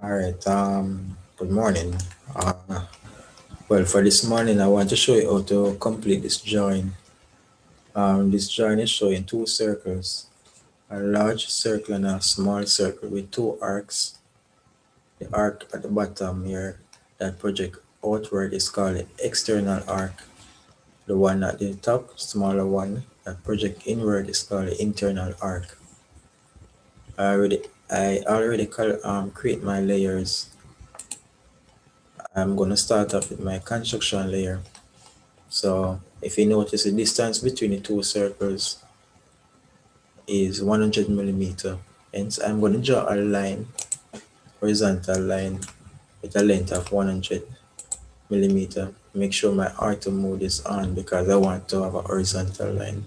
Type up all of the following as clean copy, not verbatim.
All right. Good morning. Well, for this morning, I want to show you how to complete this drawing. This drawing is showing two circles, a large circle and a small circle with two arcs. The arc at the bottom here that project outward is called the external arc. The one at the top, smaller one that project inward is called the internal arc. I already create my layers. I'm going to start off with my construction layer. So if you notice, the distance between the two circles is 100 millimeter. Hence, I'm going to draw a line, horizontal line with a length of 100 millimeter. Make sure my auto mode is on because I want to have a horizontal line.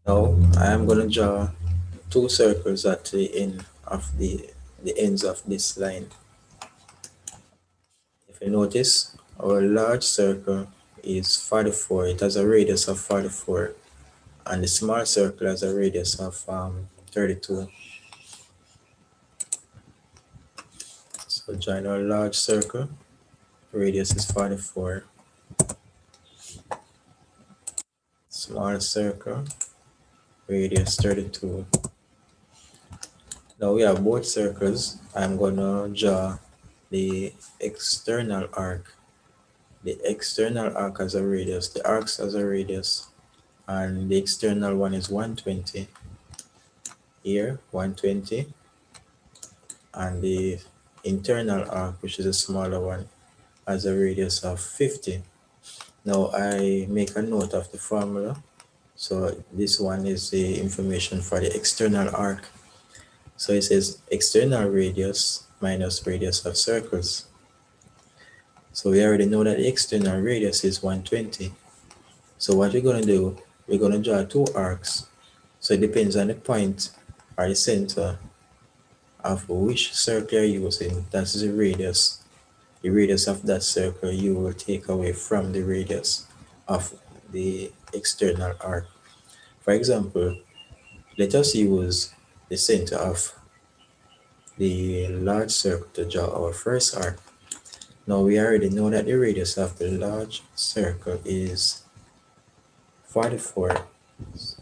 Now I'm going to draw two circles at the end of the ends of this line. If you notice, our large circle is 44. It has a radius of 44. And the small circle has a radius of 32. So join our large circle, radius is 44. Small circle, radius 32. Now we have both circles. I'm gonna draw the external arc. The external arc has a radius, the arcs has a radius, and the external one is 120. Here, 120. And the internal arc, which is a smaller one, has a radius of 50. Now I make a note of the formula. So this one is the information for the external arc. So it says external radius minus radius of circles. So we already know that the external radius is 120. So what we're going to do, we're going to draw two arcs. So it depends on the point or the center of which circle you're using. That's the radius. The radius of that circle you will take away from the radius of the external arc. For example, let us use the center of the large circle to draw our first arc. Now we already know that the radius of the large circle is 44,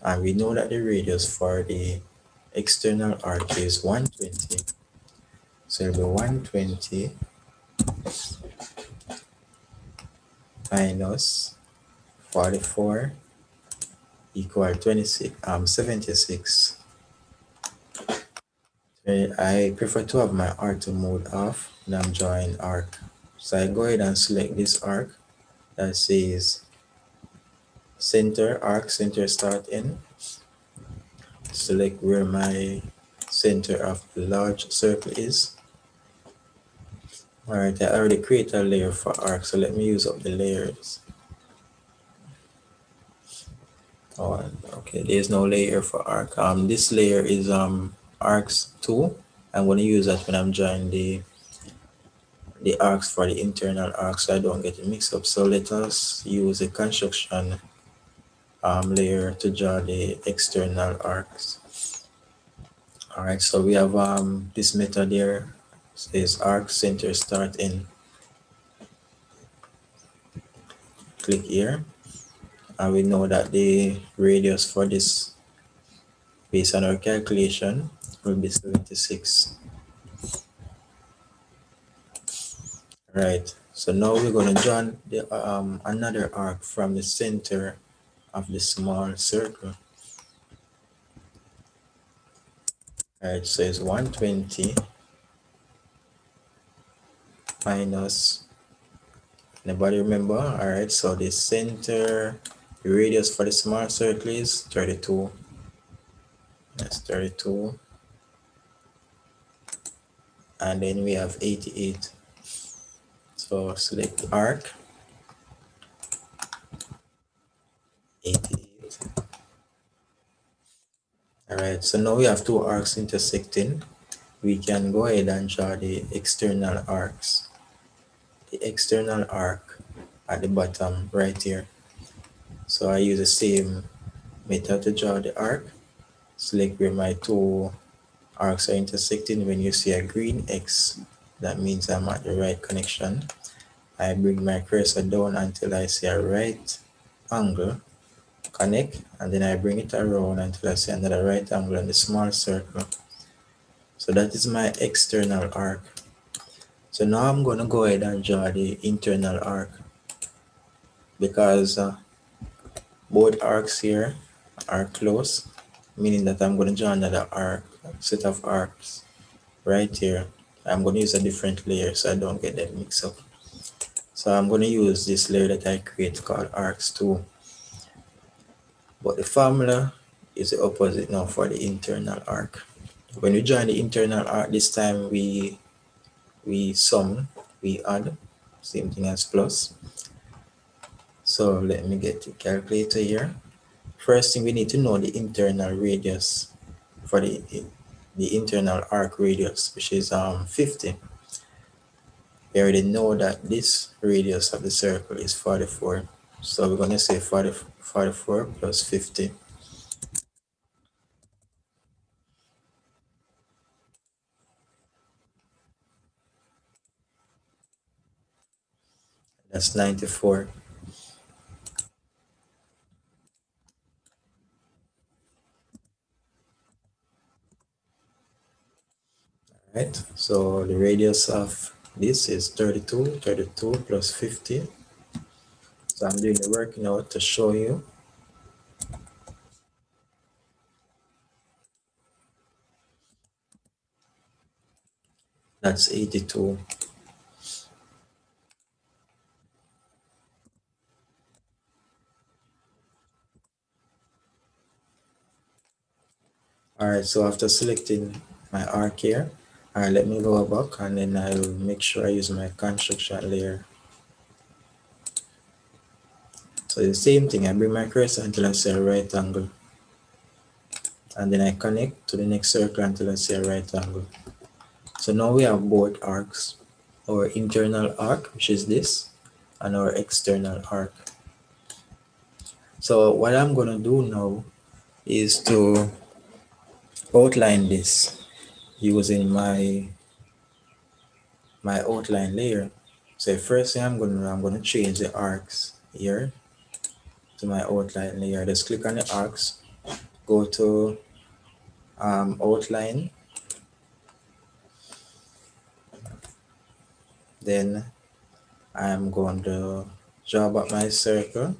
and we know that the radius for the external arc is 120. So it'll be 120 minus 44 equal 76. I prefer to have my auto mode off when I'm drawing arc. So I go ahead and select this arc that says center arc, center start in. Select where my center of the large circle is. Alright, I already created a layer for arc, so let me use up the layers. Oh, okay, there's no layer for arc. This layer is arcs 2. I'm going to use that when I'm drawing the arcs for the internal arc, so I don't get it mixed up. So let us use a construction layer to draw the external arcs. All right, so we have this method here. Says arc center start in. Click here, and we know that the radius for this, based on our calculation, will be 76. Right, so now we're going to draw the another arc from the center of the small circle. All right, so it's 120 minus, anybody remember? All right, so the center, the radius for the small circle is 32. That's 32. And then we have 88. So select arc, 88. All right, so now we have two arcs intersecting. We can go ahead and draw the external arcs. The external arc at the bottom right here. So I use the same method to draw the arc. Select where my two arcs are intersecting. When you see a green X, that means I'm at the right connection. I bring my cursor down until I see a right angle connect, and then I bring it around until I see another right angle and a small circle. So that is my external arc. So now I'm going to go ahead and draw the internal arc, because both arcs here are close, meaning that I'm going to draw another arc, set of arcs right here. I'm going to use a different layer so I don't get that mixed up. So I'm going to use this layer that I create called arcs 2. But the formula is the opposite now for the internal arc. When we join the internal arc, this time we sum, we add, same thing as plus. So let me get the calculator here. First thing, we need to know the internal radius for the internal arc radius, which is 50. We already know that this radius of the circle is 44. So we're going to say 44 plus 50. That's 94. Right? So the radius of this is 32. 32 plus 50. So I'm doing the work now to show you. That's 82. All right, so after selecting my arc here, all right, let me go back and then I'll make sure I use my construction layer. So the same thing, I bring my cursor until I see a right angle. And then I connect to the next circle until I see a right angle. So now we have both arcs, our internal arc, which is this, and our external arc. So what I'm gonna do now is to outline this using my outline layer. So first thing I'm gonna change the arcs here to my outline layer. Just click on the arcs, go to outline, then I'm going to draw back my circle.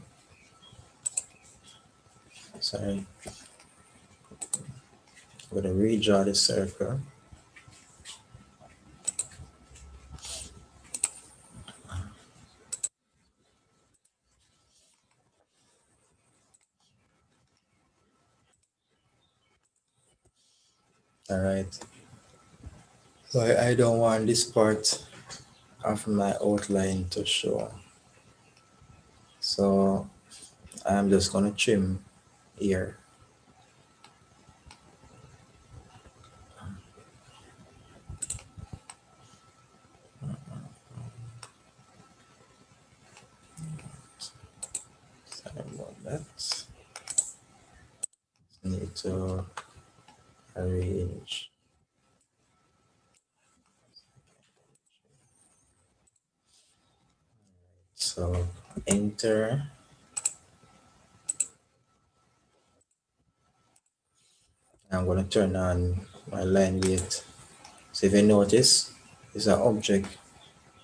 Sorry, I'm going to redraw the circle. All right. So I don't want this part of my outline to show. So I'm just going to trim here. Sorry about that. Need to arrange. So enter. I'm going to turn on my line weight. So if you notice, it's an object.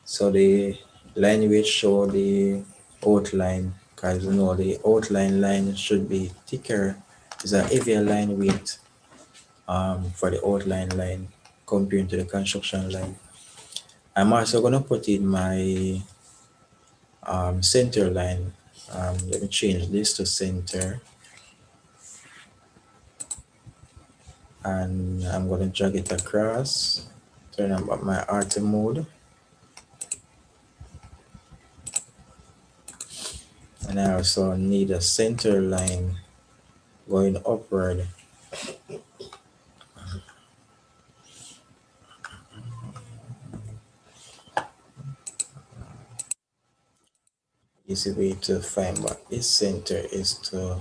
So the line weight show the outline, because you know the outline line should be thicker. It's a heavier line weight for the outline line compared to the construction line. I'm also going to put in my center line. Let me change this to center, and I'm going to drag it across, turn on my auto mode, and I also need a center line going upward. Easy way to find what this center is to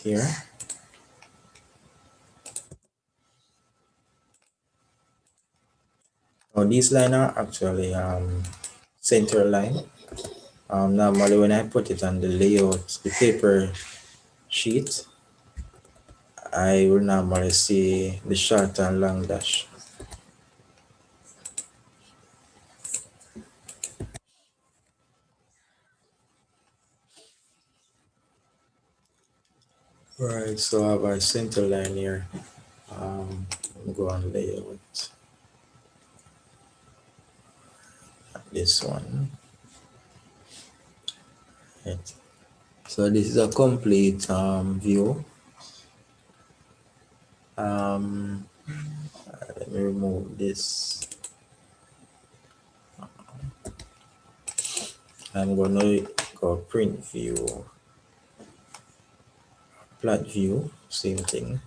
here. Now these line are actually center line. Normally when I put it on the layout, the paper sheet, I will normally see the short and long dash. Right, so I have a center line here. Go on layout. This one. Right. So this is a complete view. Let me remove this. I'm gonna go print view, plat view, same thing.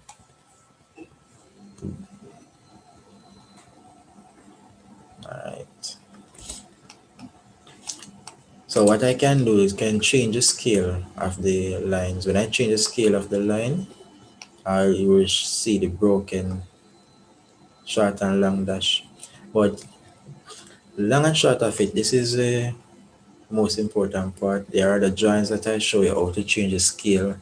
Alright. So what I can do is can change the scale of the lines. When I change the scale of the line, you will see the broken short and long dash. But long and short of it, this is the most important part. There are the drawings that I show you how to change the scale.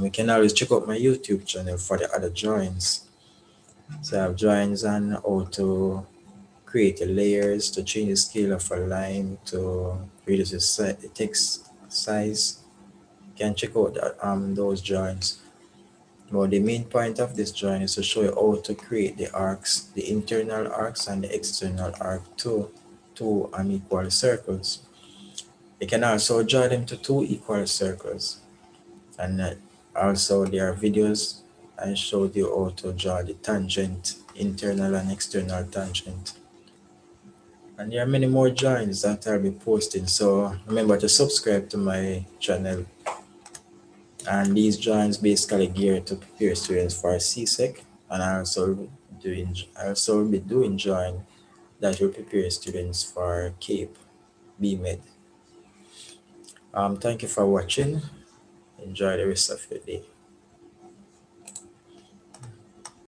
You can always check out my YouTube channel for the other drawings. So I have drawings on how to create the layers, to change the scale of a line, to reduce the text size. You can check out those drawings. But the main point of this drawing is to show you how to create the arcs, the internal arcs and the external arc to two unequal circles. You can also draw them to two equal circles. And also there are videos I showed you how to draw the tangent, internal and external tangent. And there are many more drawings that I'll be posting, so remember to subscribe to my channel. And these drawings basically geared to prepare students for CSEC, and I also will be doing drawing that will prepare students for CAPE, BMed. Thank you for watching. Enjoy the rest of your day.